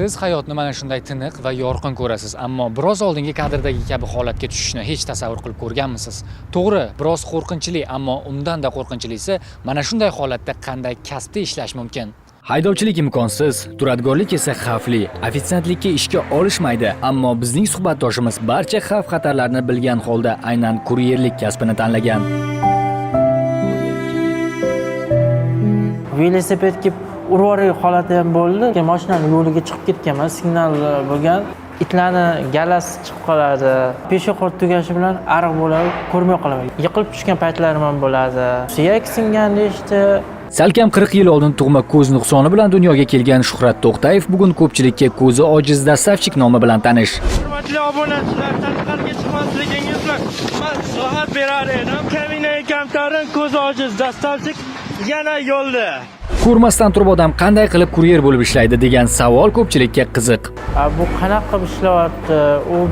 Siz hayotni mana shunday tiniq va yorqin ko'rasiz, ammo biroz oldingi kadrdagi kabi holatga tushishni hech tasavvur qilib ko'rganmisiz? To'g'ri, biroz qo'rqinchli, ammo undan-da qo'rqinchlisi mana shunday holatda qanday kasbda ishlash mumkin? Haydovchilik imkonsiz, duradgorlik esa xavfli. Ofitsiantlikka ishga olishmaydi, ammo bizning suhbatdoshimiz barcha xavf-xatarlarni bilgan holda aynan kuryerlik kasbini tanlagan. Velosipedga urvoriy holati ham bo'ldi. Mashinani yo'liga chiqib ketganman, signal bo'lgan. Itlarni galasi chiqib qoladi. Peshxod tugashi bilan ariq bo'ladi, ko'rmay qolaman. Yiqilib tushgan paytlarim ham bo'ladi. Suyak singan deyishdi. Salkam 40 yil oldin tug'ma ko'z nuqsoni bilan dunyoga kelgan Shuhrat To'xtayev bugun ko'pchilikka ko'zi ojiz dastavchik nomi bilan tanish. Hurmatli obunachilar, tashqariga chiqmasligingizga maslahat berar edim. Kamina kamtarin ko'zi ojiz dastavchik yana yo'lda. Ko'rmasdan turib odam qanday qilib kuryer bo'lib ishlaydi degan savol ko'pchilikka qiziq. Bu qanaqa qilib ishlayapti,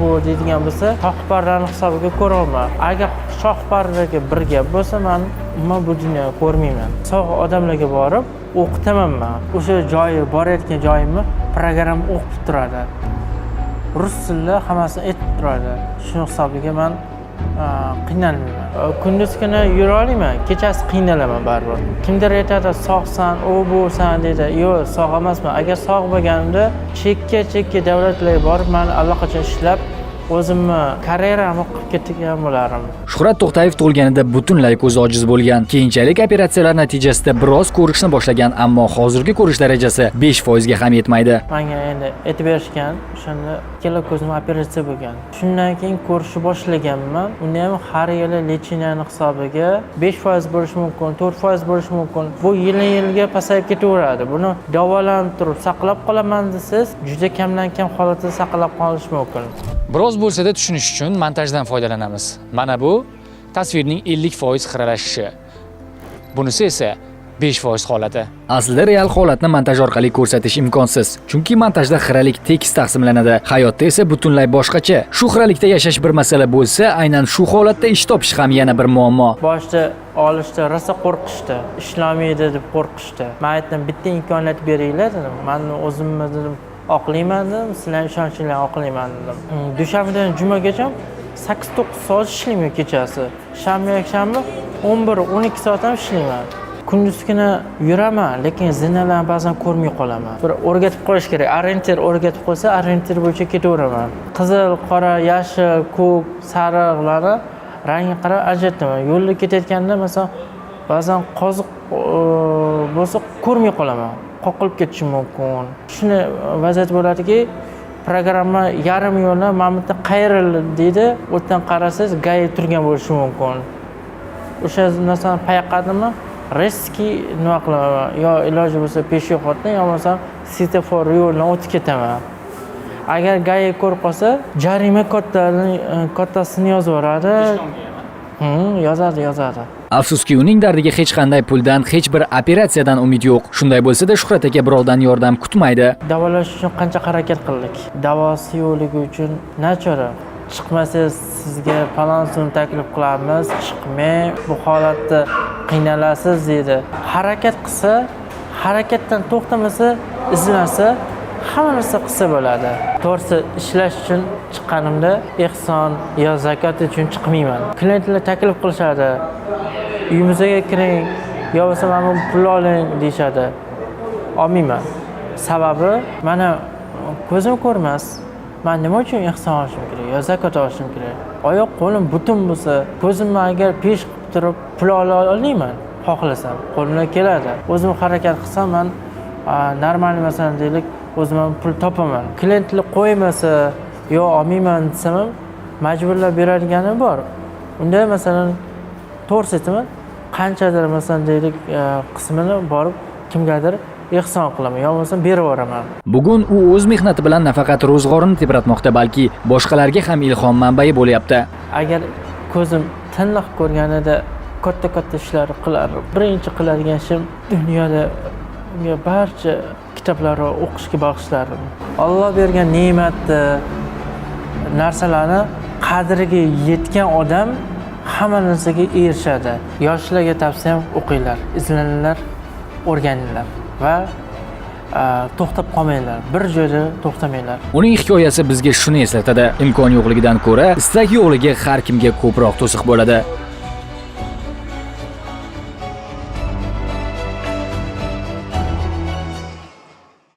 bu deydigan bo'lsa, shohparlarni hisobiga ko'raman. Agar shohparlarga bir gap bo'lsa, men bu dunyoni ko'rmayman. Sog' odamlarga borib o'qitaman men. O'sha joyi, borayotgan joyimni program o'qib turadi. Rus tilida hammasini aytib turadi. Shuning hisobiga men qiynalmayman. Kunduz kuni yura olaman, kechasi qiynalaman baribir. Kimdir aytadi, sog'san, bo'lsan deydi. Yo'q, sog' emasman. Agar sog' bo'lganimda chekka davlatlarga borib, men allaqachon ishlab o'zimni karyeramni qilib ketgan bo'larim. Shuhrat To'xtayev tug'ilganida butunlay ko'zi ojiz bo'lgan. Keyinchalik operatsiyalar natijasida biroz ko'rishni boshlagan, ammo hozirgi ko'rish darajasi 5% ga ham yetmaydi. Menga endi aytib berishgan, o'shanda ikkala ko'zim operatsiya bo'lgan. Shundan keyin ko'rishni boshlaganman. Unda ham har yili lecheniyaning hisobiga 5% bo'lishi mumkin, 4% bo'lishi mumkin. Bu yilga pasayib ketaveradi. Buni davolanib turib saqlab qolaman desiz, juda kamdan kam holatda saqlab qolish mumkin. Biroz bo'lsa-da tushunish uchun montajdan foydalanamiz. Mana bu tasvirning 50% xiralashishi. Bunisi esa 5% holati. Aslida real holatni montaj orqali ko'rsatish imkonsiz, chunki montajda xiralik tekis taqsimlanadi. Hayotda esa butunlay boshqacha. Shu xiralikda yashash bir masala bo'lsa, aynan shu holatda ish topish ham yana bir muammo. Boshda olishda rosa qo'rqishdi, ishlamaydi deb qo'rqishdi. Men aytdim, bitta imkoniyat beringlar dedim. Men o'zimni dedim oqlayman dedim, sizlarning ishonchinglarni oqlayman dedim. Dushanbadan jumagacha 8-9 soat ishlayman kechasi. Shanba-yakshanba 11-12 soat ham ishlayman. Kunduz kuni yuraman, lekin zinalarni ba'zan ko'rmay qolaman. Bir o'rgatib qo'yish kerak. Orientir o'rgatib qo'ysa, orientir bo'yicha ketaveraman. Qizil, qora, yashil, ko'k, sariqlarni rangiga qarab ajrataman. Yo'lda ketayotganda masalan, ba'zan qoziq bo'lsa ko'rmay qolaman. Qoqilib ketishi mumkin. Shuni vaziyat bo'ladiki, programma yarim yo'lda mamutda qayrildi deydi, o'tdan qarasangiz gay turgan bo'lishi mumkin. O'sha narsani payqadimmi, riski nima qilaman? Yo iloji bo'lsa peshxoddan, yo bo'lmasa svetofor yo'ldan o'tib ketaman. Agar gay ko'rib qolsa, jarima kattasini yozaveradi. Yozadi. Afsuski, uning dardiga hech qanday puldan, hech bir operatsiyadan umid yo'q. Shunday bo'lsa-da, Shuhrat aka birovdan yordam kutmaydi. Davolash uchun qancha harakat qildik. Davosi yo'ligi uchun nachora. Chiqmasangiz sizga falon so'm taklif qilamiz, chiqmay bu holatda qiynalasiz deydi. Harakat qilsa, harakatdan to'xtamasa, izlansa, hamma narsa qilsa bo'ladi. To'g'risi ishlash uchun chiqqanimda ehson yo zakot uchun chiqmayman. Klientlar taklif qilishadi. Uyimizga kiring, yo bo'lmasa mana pul oling deyshadi. Olmayman. Sababi mana ko'zim ko'rmas. Men nima uchun ehson olishim kerak, yo zakot olishim kerak? Oyoq qo'lim butun bo'lsa, ko'zimni agar pesh qilib turib pul ola olmayman. Xohlasam, qo'limdan keladi. O'zim harakat qilsam, men normal masalan deylik, o'zim pul topaman. Klientlar qo'ymasa, yo olmayman desam ham majburlab beradiganim bor. Unda masalan to'g'ri aytaman, qanchadir masalan deylik qismini borib kimgadir ehson qilaman, yo bo'lmasa berib yuboraman. Bugun u o'z mehnati bilan nafaqat ro'zg'orini tebratmoqda, balki boshqalarga ham ilhom manbai bo'lyapti. Agar ko'zim tiniq ko'rganida katta ishlar qilar. Birinchi qiladigan ishim dunyoda barcha kitoblarni o'qishga bag'ishlardim. Alloh bergan ne'matni, narsalarni qadriga yetgan odam hamma narsaga erishadi. Yoshlarga tavsiyam o'qinglar, izlaninglar, o'rganinglar va to'xtab qolmanglar, bir joyda to'xtamanglar. Uning hikoyasi bizga shuni eslatadi: imkon yo'qligidan ko'ra istak yo'qligi har kimga ko'proq to'siq bo'ladi.